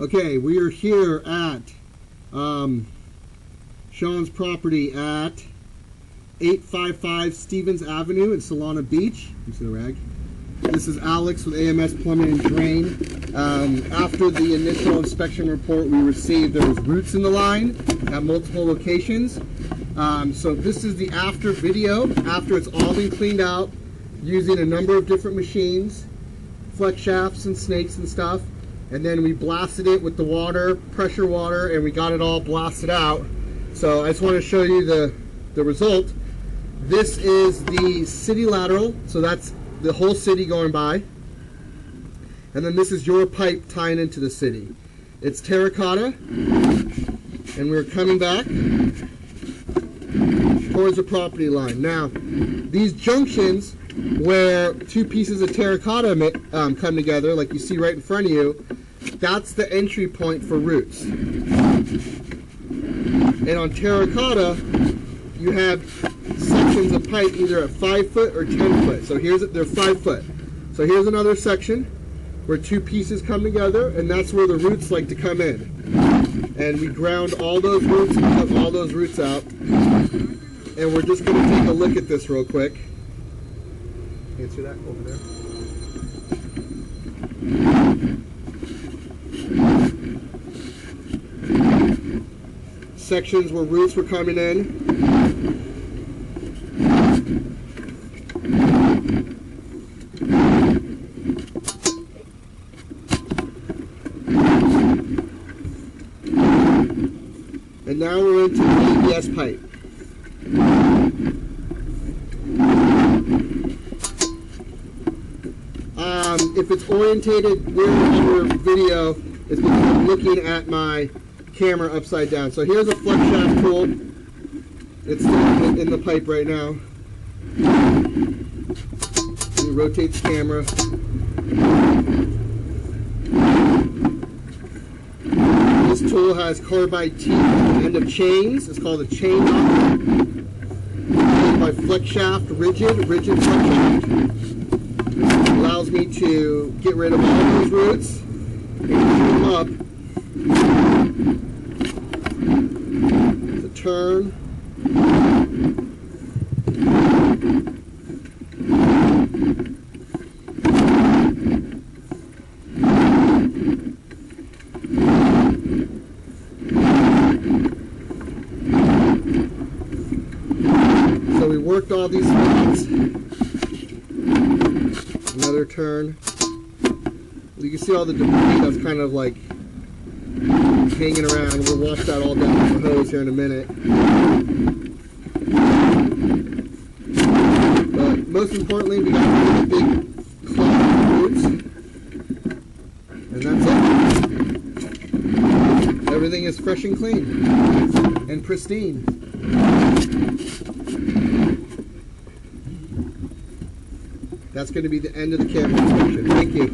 Okay, we are here at Sean's property at 855 Stevens Avenue in Solana Beach. You see the rag? This is Alex with AMS Plumbing and Drain. After the initial inspection report we received, there was roots in the line at multiple locations. So this is the after video, after it's all been cleaned out using a number of different machines, flex shafts and snakes and stuff. And then we blasted it with the water, pressure water, and we got it all blasted out. So I just want to show you the result. This is the city lateral, so that's the whole city going by. And then this is your pipe tying into the city. It's terracotta, and we're coming back towards the property line. Now, these junctions where two pieces of terracotta come together, like you see right in front of you, that's the entry point for roots. And on terracotta, you have sections of pipe either at 5 foot or 10 foot. So they're 5 foot. So here's another section where two pieces come together, and that's where the roots like to come in. And we ground all those roots and cut all those roots out. And we're just going to take a look at this real quick. Answer that over there. Sections where roots were coming in. And now we're into the ABS pipe. If it's orientated weird in your video, it's because I'm looking at my camera upside down. So here's a flex shaft tool. It's still in the pipe right now. You rotate the camera. This tool has carbide teeth at the end of chains. It's called a chain knocker. My flex shaft, rigid flex shaft. Allows me to get rid of all those roots and clean them up. To turn. So we worked all these spots. Another turn. You can see all the debris that's kind of like hanging around. We'll wash that all down with the hose here in a minute. But most importantly, we got rid of the big clump of roots. And that's it. Everything is fresh and clean and pristine. That's going to be the end of the camera inspection. Thank you.